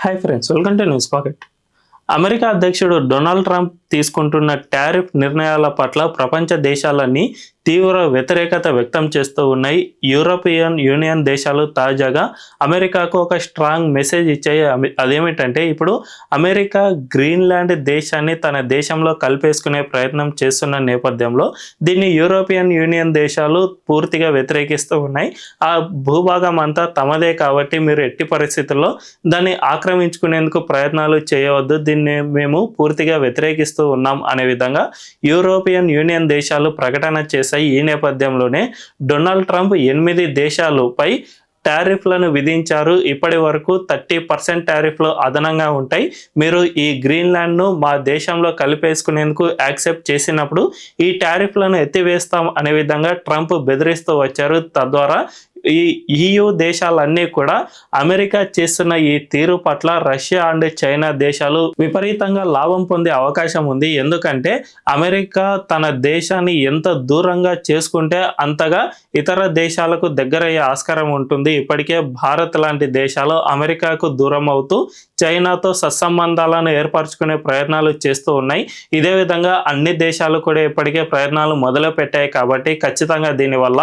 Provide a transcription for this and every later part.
Hi friends, welcome to news pocket. America అధ్యక్షుడు Donald Trump తీసుకుంటున్న tariff నిర్ణయాల పట్ల ప్రపంచ దేశాలన్నీ తీవ్ర వ్యతిరేకత వ్యక్తం చేస్తూ ఉన్నాయి. యూరోపియన్ యూనియన్ దేశాలు తాజాగా అమెరికాకు ఒక స్ట్రాంగ్ మెసేజ్ ఇచ్చాయి. అదేమిటంటే ఇప్పుడు అమెరికా గ్రీన్లాండ్ దేశాన్ని తన దేశంలో కలిపేసుకునే ప్రయత్నం చేస్తున్న నేపథ్యంలో దీన్ని యూరోపియన్ యూనియన్ దేశాలు పూర్తిగా వ్యతిరేకిస్తూ ఉన్నాయి. ఆ భూభాగం అంతా తమదే కాబట్టి మీరు ఎట్టి పరిస్థితుల్లో దాన్ని ఆక్రమించుకునేందుకు ప్రయత్నాలు చేయవద్దు, దీన్ని మేము పూర్తిగా వ్యతిరేకిస్తూ ఉన్నాం అనే విధంగా యూరోపియన్ యూనియన్ దేశాలు ప్రకటన చేశాయి. ఈ నేపథ్యంలోనే డొనాల్డ్ ట్రంప్ 8 దేశాలపై టారిఫ్లను విధించారు. ఇప్పటి వరకు 30% టారిఫ్లు అదనంగా ఉంటాయి. మీరు ఈ గ్రీన్లాండ్ను మా దేశంలో కలిపేసుకునేందుకు యాక్సెప్ట్ చేసినప్పుడు ఈ టారిఫ్లను ఎత్తివేస్తాం అనే విధంగా ట్రంప్ బెదిరిస్తూ వచ్చారు. తద్వారా ఈ EU దేశాలన్నీ కూడా అమెరికా చేస్తున్న ఈ తీరు పట్ల రష్యా అండ్ చైనా దేశాలు విపరీతంగా లాభం పొందే అవకాశం ఉంది. ఎందుకంటే అమెరికా తన దేశాన్ని ఎంత దూరంగా చేసుకుంటే అంతగా ఇతర దేశాలకు దగ్గరయ్యే ఆస్కారం ఉంటుంది. ఇప్పటికే భారత్ లాంటి దేశాలు అమెరికాకు దూరం అవుతూ చైనాతో సత్సంబంధాలను ఏర్పరచుకునే ప్రయత్నాలు చేస్తూ ఉన్నాయి. ఇదే విధంగా అన్ని దేశాలు కూడా ఇప్పటికే ప్రయత్నాలు మొదలు పెట్టాయి. కాబట్టి ఖచ్చితంగా దీనివల్ల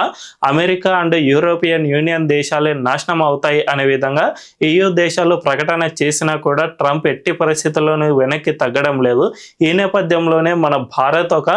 అమెరికా అండ్ యూరోపియన్ యూనియన్ దేశాలే నాశనం అవుతాయి అనే విధంగా EU దేశాలు ప్రకటన చేసినా కూడా ట్రంప్ ఎట్టి పరిస్థితుల్లోనూ వెనక్కి తగ్గడం లేదు. ఈ నేపథ్యంలోనే మన భారత్ ఒక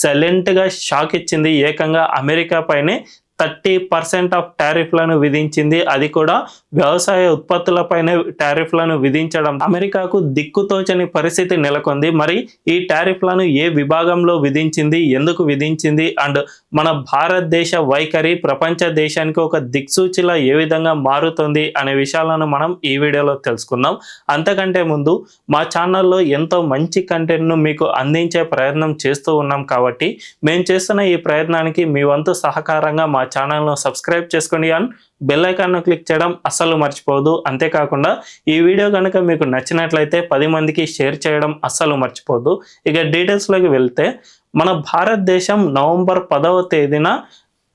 సైలెంట్గా షాక్ ఇచ్చింది. ఏకంగా అమెరికా పైనే 30% ఆఫ్ టారిఫ్లను విధించింది. అది కూడా వ్యవసాయ ఉత్పత్తులపైనే టారిఫ్లను విధించడం అమెరికాకు దిక్కుతోచని పరిస్థితి నెలకొంది. మరి ఈ టారిఫ్లను ఏ విభాగంలో విధించింది, ఎందుకు విధించింది అండ్ మన భారతదేశ వైఖరి ప్రపంచ దేశానికి ఒక దిక్సూచిలా ఏ విధంగా మారుతుంది అనే విషయాలను మనం ఈ వీడియోలో తెలుసుకుందాం. అంతకంటే ముందు మా ఛానల్లో ఎంతో మంచి కంటెంట్ను మీకు అందించే ప్రయత్నం చేస్తూ ఉన్నాం. కాబట్టి మేము చేస్తున్న ఈ ప్రయత్నానికి మీ వంతు సహకారంగా మా ఛానల్ను సబ్స్క్రైబ్ చేసుకోండి అండ్ బెల్ ఐకాన్ను క్లిక్ చేయడం అస్సలు మర్చిపోవద్దు. అంతేకాకుండా ఈ వీడియో కనుక మీకు నచ్చినట్లయితే 10 మందికి షేర్ చేయడం అస్సలు మర్చిపోవద్దు. ఇక డీటెయిల్స్లోకి వెళ్తే మన భారతదేశం నవంబర్ 10వ తేదీన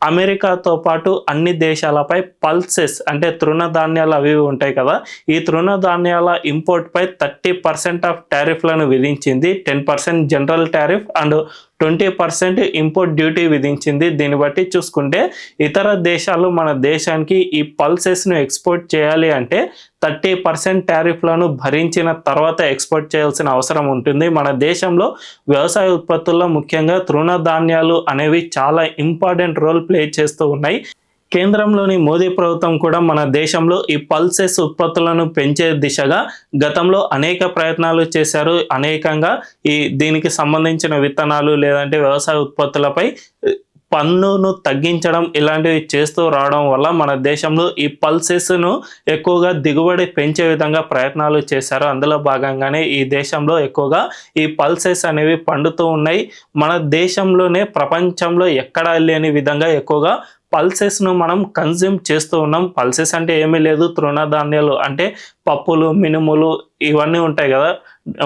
అమెరికాతో పాటు అన్ని దేశాలపై పల్సెస్ అంటే తృణధాన్యాలు అవి ఉంటాయి కదా, ఈ తృణధాన్యాల ఇంపోర్ట్పై 30% ఆఫ్ టారిఫ్లను విధించింది. 10% general tariff and 20% import duty విధించింది. దీన్ని బట్టి చూసుకుంటే ఇతర దేశాలు మన దేశానికి ఈ పల్సెస్ను ఎక్స్పోర్ట్ చేయాలి అంటే 30% టారిఫ్లను భరించిన తర్వాత ఎక్స్పోర్ట్ చేయాల్సిన అవసరం ఉంటుంది. మన దేశంలో వ్యవసాయ ఉత్పత్తుల్లో ముఖ్యంగా తృణధాన్యాలు అనేవి చాలా ఇంపార్టెంట్ రోల్ ప్లే చేస్తూ ఉన్నాయి. కేంద్రంలోని మోదీ ప్రభుత్వం కూడా మన దేశంలో ఈ పల్సెస్ ఉత్పత్తులను పెంచే దిశగా గతంలో అనేక ప్రయత్నాలు చేశారు. అనేకంగా దీనికి సంబంధించిన విత్తనాలు లేదంటే వ్యవసాయ ఉత్పత్తులపై పన్నును తగ్గించడం ఇలాంటివి చేస్తూ రావడం వల్ల మన దేశంలో ఈ పల్సెస్ను ఎక్కువగా దిగుబడి పెంచే విధంగా ప్రయత్నాలు చేశారు. అందులో భాగంగానే ఈ దేశంలో ఎక్కువగా ఈ పల్సెస్ అనేవి పండుతూ ఉన్నాయి. మన దేశంలోనే ప్రపంచంలో ఎక్కడా లేని విధంగా ఎక్కువగా పల్సెస్ను మనం కన్జ్యూమ్ చేస్తూ ఉన్నాం. పల్సెస్ అంటే ఏమీ లేదు, తృణధాన్యాలు అంటే పప్పులు, మినుములు ఇవన్నీ ఉంటాయి కదా,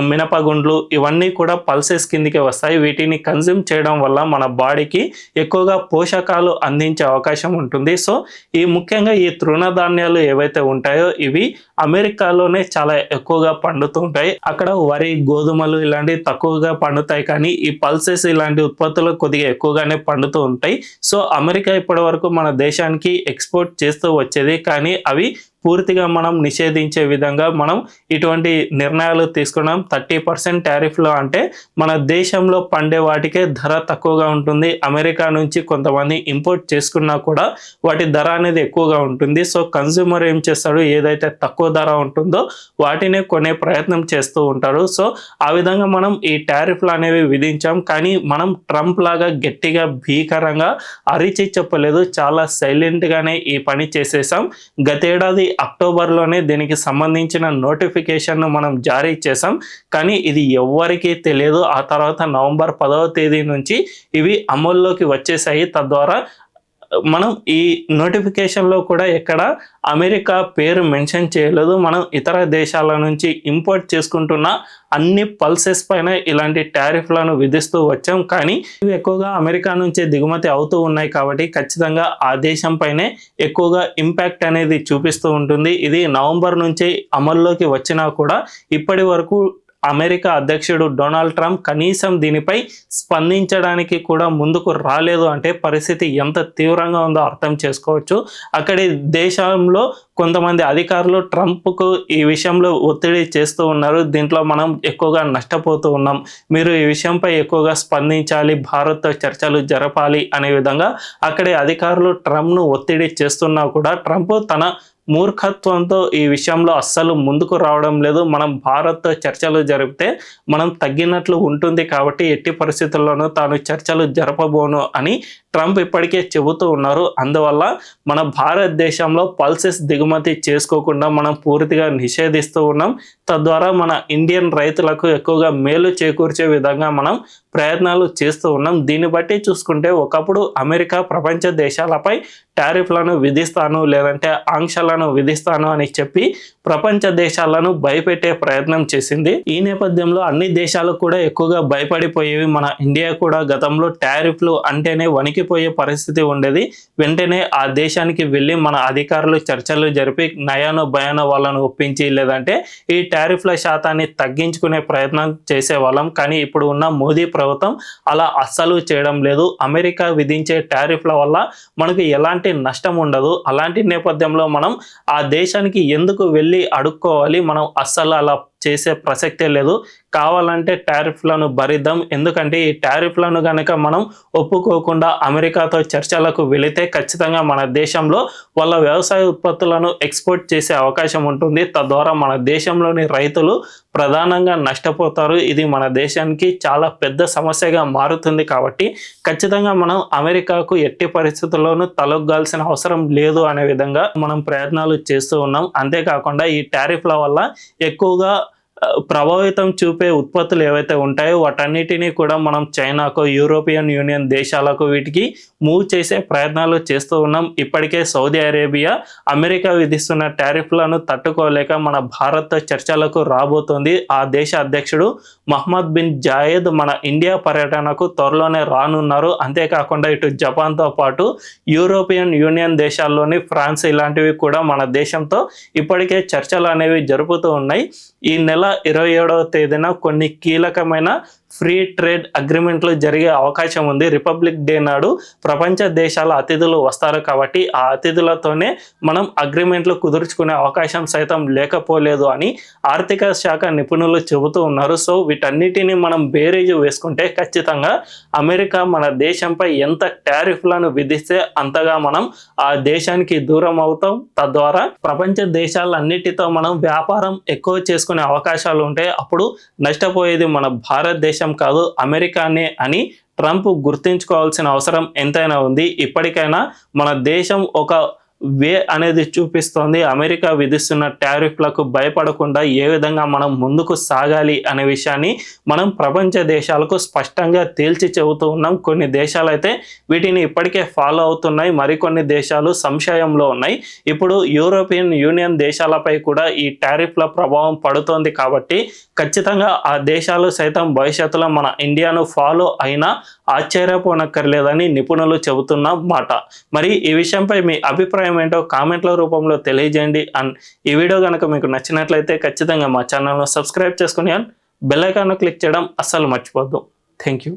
మినపగుండ్లు ఇవన్నీ కూడా పల్సెస్ కిందికి వస్తాయి. వీటిని కన్జ్యూమ్ చేయడం వల్ల మన బాడీకి ఎక్కువగా పోషకాలు అందించే అవకాశం ఉంటుంది. సో ముఖ్యంగా ఈ తృణధాన్యాలు ఏవైతే ఉంటాయో ఇవి అమెరికాలోనే చాలా ఎక్కువగా పండుతూ ఉంటాయి. అక్కడ వరి, గోధుమలు ఇలాంటివి తక్కువగా పండుతాయి, కానీ ఈ పల్సెస్ ఇలాంటి ఉత్పత్తులు కొద్దిగా ఎక్కువగానే పండుతూ ఉంటాయి. సో అమెరికా ఇప్పటి వరకు మన దేశానికి ఎక్స్పోర్ట్ చేస్తూ వచ్చేది, కానీ అవి పూర్తిగా మనం నిషేధించే విధంగా మనం ఇటువంటి నిర్ణయాలు తీసుకున్నాం. 30% టారిఫ్లో అంటే మన దేశంలో పండే వాటికే ధర తక్కువగా ఉంటుంది. అమెరికా నుంచి కొంతమంది ఇంపోర్ట్ చేసుకున్నా కూడా వాటి ధర అనేది ఎక్కువగా ఉంటుంది. సో కన్జ్యూమర్ ఏం చేస్తాడు, ఏదైతే తక్కువ ధర ఉంటుందో వాటినే కొనే ప్రయత్నం చేస్తూ ఉంటారు. సో ఆ విధంగా మనం ఈ టారిఫ్లు అనేవి విధించాం. కానీ మనం ట్రంప్ లాగా గట్టిగా భీకరంగా అరిచి చెప్పలేదు, చాలా సైలెంట్గానే ఈ పని చేసేసాం. గతేడాది అక్టోబర్లోనే దీనికి సంబంధించిన నోటిఫికేషన్ను మనం జారీ చేసాం, కానీ ఇది ఎవ్వరికీ తెలియదు. ఆ తర్వాత నవంబర్ 10వ తేదీ నుంచి ఇవి అమల్లోకి వచ్చేసాయి. తద్వారా మనం ఈ నోటిఫికేషన్లో కూడా ఎక్కడ అమెరికా పేరు మెన్షన్ చేయలేదు. మనం ఇతర దేశాల నుంచి ఇంపోర్ట్ చేసుకుంటున్న అన్ని పల్సెస్ పైన ఇలాంటి టారిఫ్లను విధిస్తూ వచ్చాం. కానీ ఇవి ఎక్కువగా అమెరికా నుంచే దిగుమతి అవుతూ ఉన్నాయి కాబట్టి ఖచ్చితంగా ఆ దేశం పైనే ఎక్కువగా ఇంపాక్ట్ అనేది చూపిస్తూ ఉంటుంది. ఇది నవంబర్ నుంచి అమల్లోకి వచ్చినా కూడా ఇప్పటి వరకు అమెరికా అధ్యక్షుడు డొనాల్డ్ ట్రంప్ కనీసం దీనిపై స్పందించడానికి కూడా ముందుకు రాలేదు అంటే పరిస్థితి ఎంత తీవ్రంగా ఉందో అర్థం చేసుకోవచ్చు. అక్కడి దేశంలో కొంతమంది అధికారులు ట్రంప్కు ఈ విషయంలో ఒత్తిడి చేస్తూ ఉన్నారు. దీంట్లో మనం ఎక్కువగా నష్టపోతూ ఉన్నాం, మీరు ఈ విషయంపై ఎక్కువగా స్పందించాలి, భారత్తో చర్చలు జరపాలి అనే విధంగా అక్కడి అధికారులు ట్రంప్ను ఒత్తిడి చేస్తున్నా కూడా ట్రంప్ తన మూర్ఖత్వంతో ఈ విషయంలో అస్సలు ముందుకు రావడం లేదు. మనం భారత్తో చర్చలు జరిపితే మనం తగ్గినట్లు ఉంటుంది కాబట్టి ఎట్టి పరిస్థితుల్లోనూ తాను చర్చలు జరపబోను అని ట్రంప్ ఇప్పటికే చెబుతూ ఉన్నారు. అందువల్ల మన భారతదేశంలో పల్సెస్ దిగుమతి చేసుకోకుండా మనం పూర్తిగా నిషేధిస్తూ ఉన్నాం. తద్వారా మన ఇండియన్ రైతులకు ఎక్కువగా మేలు చేకూర్చే విధంగా మనం ప్రయత్నాలు చేస్తూ ఉన్నాం. దీన్ని బట్టి చూసుకుంటే ఒకప్పుడు అమెరికా ప్రపంచ దేశాలపై టారిఫ్లను విధిస్తాను లేదంటే ఆంక్షలను విధిస్తాను అని చెప్పి ప్రపంచ దేశాలను భయపెట్టే ప్రయత్నం చేసింది. ఈ నేపథ్యంలో అన్ని దేశాలు కూడా ఎక్కువగా భయపడిపోయేవి. మన ఇండియా కూడా గతంలో టారిఫ్లు అంటేనే వణికిపోయే పరిస్థితి ఉండేది. వెంటనే ఆ దేశానికి వెళ్ళి మన అధికారులు చర్చలు జరిపి నయానో భయానో వాళ్ళను ఒప్పించి లేదంటే ఈ టారిఫ్ల శాతాన్ని తగ్గించుకునే ప్రయత్నం చేసేవాళ్ళం. కానీ ఇప్పుడు ఉన్న మోదీ ప్రభుత్వం అలా అస్సలు చేయడం లేదు. అమెరికా విధించే టారిఫ్ల వల్ల మనకు ఎలాంటి నష్టం ఉండదు. అలాంటి నేపథ్యంలో మనం ఆ దేశానికి ఎందుకు వెళ్ళి అడుక్కోవాలి? మనం అస్సలు అలా చేసే ప్రసక్తే లేదు. కావాలంటే టారిఫ్లను భరిద్దాం. ఎందుకంటే ఈ టారిఫ్లను కనుక మనం ఒప్పుకోకుండా అమెరికాతో చర్చలకు వెళితే ఖచ్చితంగా మన దేశంలో వాళ్ళ వ్యవసాయ ఉత్పత్తులను ఎక్స్పోర్ట్ చేసే అవకాశం ఉంటుంది. తద్వారా మన దేశంలోని రైతులు ప్రధానంగా నష్టపోతారు. ఇది మన దేశానికి చాలా పెద్ద సమస్యగా మారుతుంది. కాబట్టి ఖచ్చితంగా మనం అమెరికాకు ఎట్టి పరిస్థితుల్లోనూ తలొగ్గాల్సిన అవసరం లేదు అనే విధంగా మనం ప్రయత్నాలు చేస్తూ ఉన్నాం. అంతేకాకుండా ఈ టారిఫ్ల వల్ల ఎక్కువగా ప్రభావితం చూపే ఉత్పత్తులు ఏవైతే ఉంటాయో వాటన్నిటినీ కూడా మనం చైనాకు, యూరోపియన్ యూనియన్ దేశాలకు వీటికి మూవ్ చేసే ప్రయత్నాలు చేస్తూ ఉన్నాం. ఇప్పటికే సౌదీ అరేబియా అమెరికా విధిస్తున్న టారిఫ్లను తట్టుకోలేక మన భారత్తో చర్చలకు రాబోతోంది. ఆ దేశ అధ్యక్షుడు మహమ్మద్ బిన్ జాయద్ మన ఇండియా పర్యటనకు త్వరలోనే రానున్నారు. అంతేకాకుండా ఇటు జపాన్తో పాటు యూరోపియన్ యూనియన్ దేశాల్లోని ఫ్రాన్స్ ఇలాంటివి కూడా మన దేశంతో ఇప్పటికే చర్చలు అనేవి జరుపుతూ ఉన్నాయి. ఈ నెల 27వ తేదీన కొన్ని కీలకమైన ఫ్రీ ట్రేడ్ అగ్రిమెంట్లు జరిగే అవకాశం ఉంది. రిపబ్లిక్ డే నాడు ప్రపంచ దేశాల అతిథులు వస్తారు కాబట్టి ఆ అతిథులతోనే మనం అగ్రిమెంట్లు కుదుర్చుకునే అవకాశం సైతం లేకపోలేదు అని ఆర్థిక శాఖ నిపుణులు చెబుతూ ఉన్నారు. సో వీటన్నిటిని మనం బేరీజు వేసుకుంటే ఖచ్చితంగా అమెరికా మన దేశంపై ఎంత టారిఫ్లను విధిస్తే అంతగా మనం ఆ దేశానికి దూరం అవుతాం. తద్వారా ప్రపంచ దేశాలన్నిటితో మనం వ్యాపారం ఎక్కువ చేసుకునే అవకాశాలు ఉంటాయి. అప్పుడు నష్టపోయేది మన భారతదేశం కాదు, అమెరికానే అని ట్రంప్ గుర్తుంచుకోవాల్సిన అవసరం ఎంతైనా ఉంది. ఇప్పటికైనా మన దేశం ఒక వే అనేది చూపిస్తోంది. అమెరికా విధిస్తున్న టారిఫ్లకు భయపడకుండా ఏ విధంగా మనం ముందుకు సాగాలి అనే విషయాన్ని మనం ప్రపంచ దేశాలకు స్పష్టంగా తేల్చి చెబుతూ ఉన్నాం. కొన్ని దేశాలు అయితే వీటిని ఇప్పటికే ఫాలో అవుతున్నాయి, మరికొన్ని దేశాలు సంశయంలో ఉన్నాయి. ఇప్పుడు యూరోపియన్ యూనియన్ దేశాలపై కూడా ఈ టారిఫ్ల ప్రభావం పడుతోంది కాబట్టి ఖచ్చితంగా ఆ దేశాలు సైతం భవిష్యత్తులో మన ఇండియాను ఫాలో అయినా ఆశ్చర్యపోనక్కర్లేదని నిపుణులు చెబుతున్న మాట. మరి ఈ విషయంపై మీ అభిప్రాయం ఏంటో కామెంట్ల రూపంలో తెలియజేయండి. అండ్ ఈ వీడియో కనుక మీకు నచ్చినట్లయితే ఖచ్చితంగా మా ఛానల్ను సబ్స్క్రైబ్ చేసుకుని అండ్ బెల్ ఐకాన్ను క్లిక్ చేయడం అస్సలు మర్చిపోద్దు. Thank you.